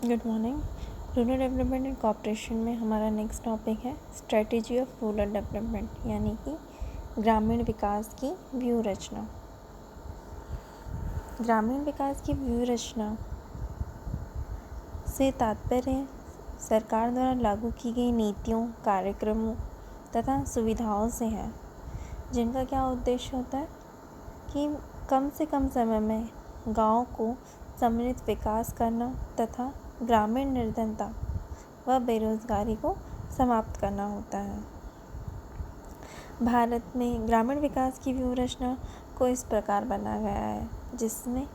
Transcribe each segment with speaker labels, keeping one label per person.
Speaker 1: Good morning. Rural development and corporation में हमारा next topic है स्ट्रेटेजी ऑफ रूरल डेवलपमेंट, यानी कि ग्रामीण विकास की व्यूह रचना। ग्रामीण विकास की व्यूह रचना से तात्पर्य सरकार द्वारा लागू की गई नीतियों, कार्यक्रमों तथा सुविधाओं से है, जिनका क्या उद्देश्य होता है कि कम से कम समय में गांव को सम्मिलित विकास करना तथा ग्रामीण निर्धनता व बेरोजगारी को समाप्त करना होता है। भारत में ग्रामीण विकास की व्यूह रचना को इस प्रकार बनाया गया है, जिसमें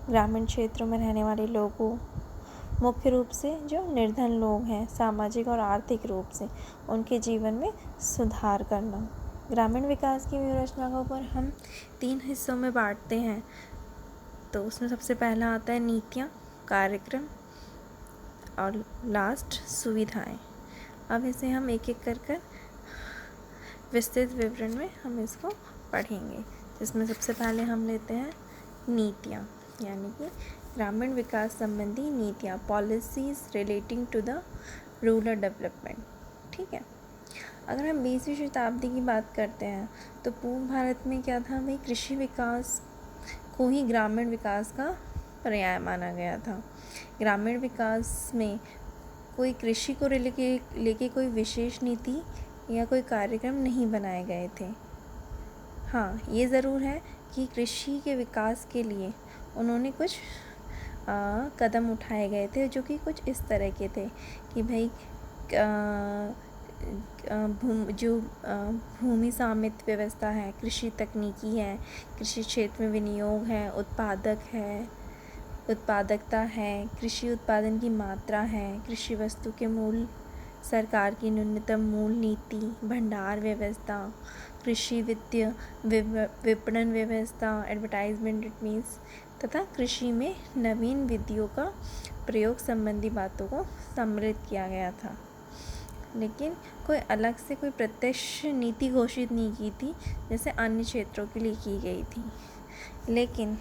Speaker 1: ग्रामीण क्षेत्रों में रहने वाले लोगों, मुख्य रूप से जो निर्धन लोग हैं, सामाजिक और आर्थिक रूप से उनके जीवन में सुधार करना। ग्रामीण विकास की व्यूह रचना को ऊपर हम 3 हिस्सों में बांटते हैं। तो उसमें सबसे पहला आता है नीतियाँ, कार्यक्रम और लास्ट सुविधाएं। अब इसे हम एक एक कर विस्तृत विवरण में हम इसको पढ़ेंगे। जिसमें सबसे पहले हम लेते हैं नीतियाँ, यानी कि ग्रामीण विकास संबंधी नीतियाँ, policies relating to the rural development. ठीक है। अगर हम 20वीं शताब्दी की बात करते हैं तो पूर्व भारत में क्या था भाई, कृषि विकास को ही ग्रामीण विकास का पर्याय माना गया था। ग्रामीण विकास में कोई कृषि को लेके कोई विशेष नीति या कोई कार्यक्रम नहीं बनाए गए थे। हाँ, ये ज़रूर है कि कृषि के विकास के लिए उन्होंने कुछ कदम उठाए गए थे, जो कि कुछ इस तरह के थे कि भाई भूमि स्वामित्व व्यवस्था है, कृषि तकनीकी है, कृषि क्षेत्र में विनियोग है, उत्पादकता है, कृषि उत्पादन की मात्रा है, कृषि वस्तु के मूल्य, सरकार की न्यूनतम मूल्य नीति, भंडार व्यवस्था, कृषि वित्तीय विपणन व्यवस्था, एडवर्टाइजमेंट इट मीन्स, तथा कृषि में नवीन विधियों का प्रयोग संबंधी बातों को सम्मिलित किया गया था। लेकिन कोई अलग से कोई प्रत्यक्ष नीति घोषित नहीं की थी, जैसे अन्य क्षेत्रों के लिए की गई थी। लेकिन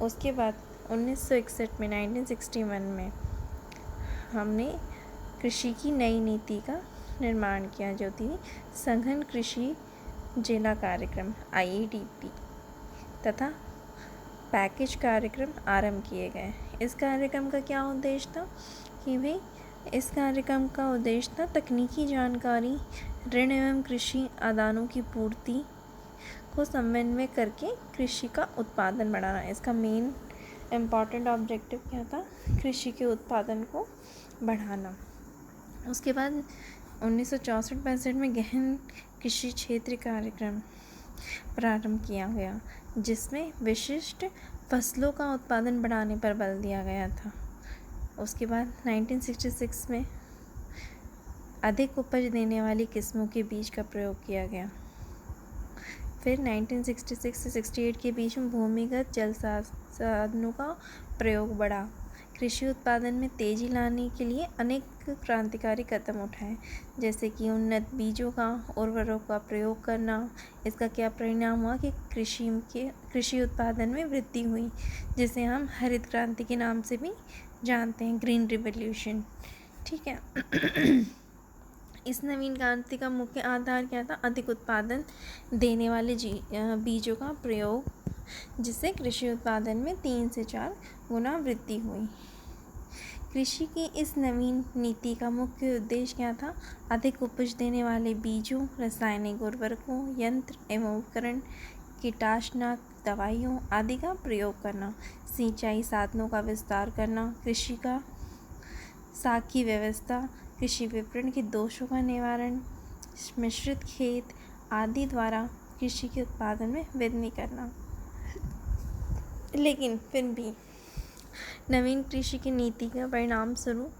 Speaker 1: उसके बाद 1961 में 1961 में हमने कृषि की नई नीति का निर्माण किया, जो थी सघन कृषि जिला कार्यक्रम IEDP तथा पैकेज कार्यक्रम आरंभ किए गए। इस कार्यक्रम का क्या उद्देश्य था कि भाई, इस कार्यक्रम का उद्देश्य था तकनीकी जानकारी, ऋण एवं कृषि आदानों की पूर्ति को समन्वय करके कृषि का उत्पादन बढ़ाना। इसका मेन इम्पॉर्टेंट ऑब्जेक्टिव क्या था? कृषि के उत्पादन को बढ़ाना। उसके बाद 1964-65 में गहन कृषि क्षेत्र कार्यक्रम प्रारंभ किया गया, जिसमें विशिष्ट फसलों का उत्पादन बढ़ाने पर बल दिया गया था। उसके बाद 1966 में अधिक उपज देने वाली किस्मों के बीज का प्रयोग किया गया। फिर 1966 से 68 के बीच में भूमिगत जल साधनों का प्रयोग बढ़ा। कृषि उत्पादन में तेज़ी लाने के लिए अनेक क्रांतिकारी कदम उठाए, जैसे कि उन्नत बीजों का, उर्वरकों का प्रयोग करना। इसका क्या परिणाम हुआ कि कृषि उत्पादन में वृद्धि हुई, जिसे हम हरित क्रांति के नाम से भी जानते हैं, ग्रीन रिवॉल्यूशन। ठीक है। इस नवीन क्रांति का मुख्य आधार क्या था? अधिक उत्पादन देने वाले बीजों का प्रयोग, जिससे कृषि उत्पादन में 3 से 4 गुना वृद्धि हुई। कृषि की इस नवीन नीति का मुख्य उद्देश्य क्या था? अधिक उपज देने वाले बीजों, रासायनिक उर्वरकों, यंत्र एवं उपकरण, कीटनाशक दवाइयों आदि का प्रयोग करना, सिंचाई साधनों का विस्तार करना, कृषि का साख व्यवस्था, कृषि विपणन के दोषों का निवारण, मिश्रित खेत आदि द्वारा कृषि के उत्पादन में वृद्धि करना। लेकिन फिर भी नवीन कृषि की नीति का परिणाम स्वरूप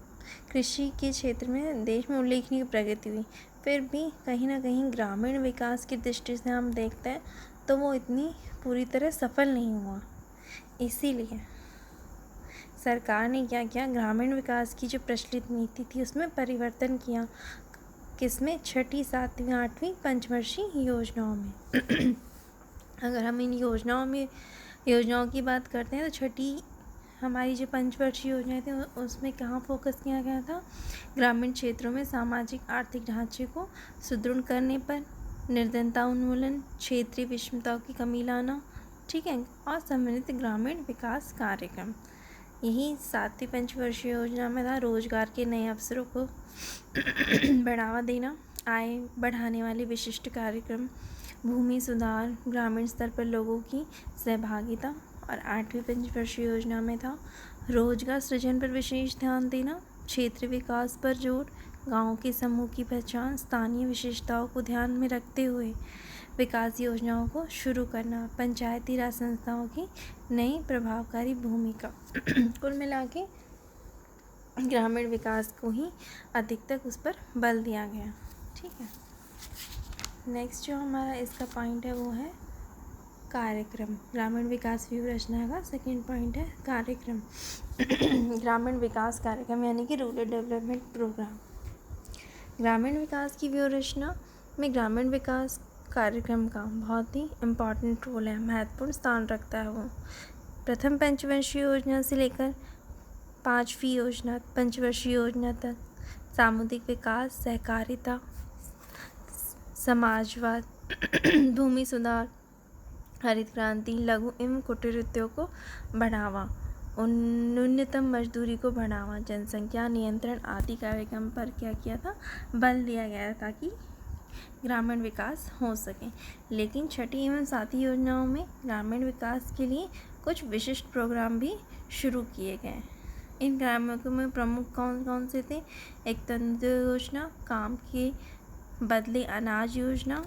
Speaker 1: कृषि के क्षेत्र में देश में उल्लेखनीय प्रगति हुई। फिर भी कहीं ना कहीं ग्रामीण विकास की दृष्टि से हम देखते हैं तो वो इतनी पूरी तरह सफल नहीं हुआ। इसीलिए सरकार ने क्या किया, ग्रामीण विकास की जो प्रचलित नीति थी उसमें परिवर्तन किया। किसमें? 6ठी, 7वीं, 8वीं पंचवर्षीय योजनाओं में। अगर हम इन योजनाओं की बात करते हैं तो 6ठी हमारी जो पंचवर्षीय योजना थी उसमें कहाँ फोकस किया गया था? ग्रामीण क्षेत्रों में सामाजिक आर्थिक ढांचे को सुदृढ़ करने पर, निर्धनता उन्मूलन, क्षेत्रीय विषमताओं की कमी लाना, ठीक है, और समन्वित ग्रामीण विकास कार्यक्रम। यही 7वीं पंचवर्षीय योजना में था। रोजगार के नए अवसरों को बढ़ावा देना, आय बढ़ाने वाले विशिष्ट कार्यक्रम, भूमि सुधार, ग्रामीण स्तर पर लोगों की सहभागिता। और 8वीं पंचवर्षीय योजना में था रोजगार सृजन पर विशेष ध्यान देना, क्षेत्रीय विकास पर जोर, गाँव के समूह की पहचान, स्थानीय विशेषताओं को ध्यान में रखते हुए विकास योजनाओं को शुरू करना, पंचायती राज संस्थाओं की नई प्रभावकारी भूमिका। कुल मिला के ग्रामीण विकास को ही अधिक तक उस पर बल दिया गया। ठीक है, नेक्स्ट जो हमारा इसका पॉइंट है वो है कार्यक्रम। ग्रामीण विकास व्यूह रचना का सेकेंड पॉइंट है कार्यक्रम। ग्रामीण विकास कार्यक्रम यानी कि रूरल डेवलपमेंट प्रोग्राम। ग्रामीण विकास की व्यूह रचना में ग्रामीण विकास कार्यक्रम का बहुत ही इम्पॉर्टेंट रोल है, महत्वपूर्ण स्थान रखता है वो। प्रथम पंचवर्षीय योजना से लेकर 5वीं योजना पंचवर्षीय योजना तक सामुदायिक विकास, सहकारिता, समाजवाद, भूमि सुधार, हरित क्रांति, लघु एवं कुटीर उद्योग को बढ़ावा, न्यूनतम मजदूरी को बढ़ावा, जनसंख्या नियंत्रण आदि कार्यक्रम पर क्या किया था? बल दिया गया ताकि ग्रामीण विकास हो सके। लेकिन 6ठी एवं 7वीं योजनाओं में ग्रामीण विकास के लिए कुछ विशिष्ट प्रोग्राम भी शुरू किए गए। इन ग्रामों में प्रमुख कौन कौन से थे? एक तंत्र योजना, काम के बदले अनाज योजना,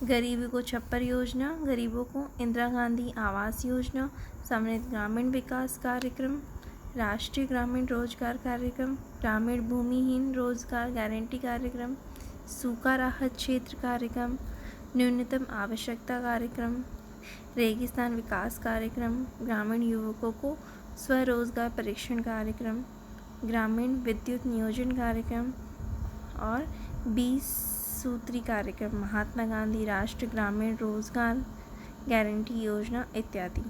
Speaker 1: गरीबी को छप्पर योजना, गरीबों को इंदिरा गांधी आवास योजना, समृद्ध ग्रामीण विकास कार्यक्रम, राष्ट्रीय ग्रामीण रोजगार कार्यक्रम, ग्रामीण भूमिहीन रोजगार गारंटी कार्यक्रम, सूखा राहत क्षेत्र कार्यक्रम, न्यूनतम आवश्यकता कार्यक्रम, रेगिस्तान विकास कार्यक्रम, ग्रामीण युवकों को स्वरोजगार परीक्षण कार्यक्रम, ग्रामीण विद्युत नियोजन कार्यक्रम और 20 सूत्री कार्यक्रम, महात्मा गांधी राष्ट्रीय ग्रामीण रोजगार गारंटी योजना इत्यादि।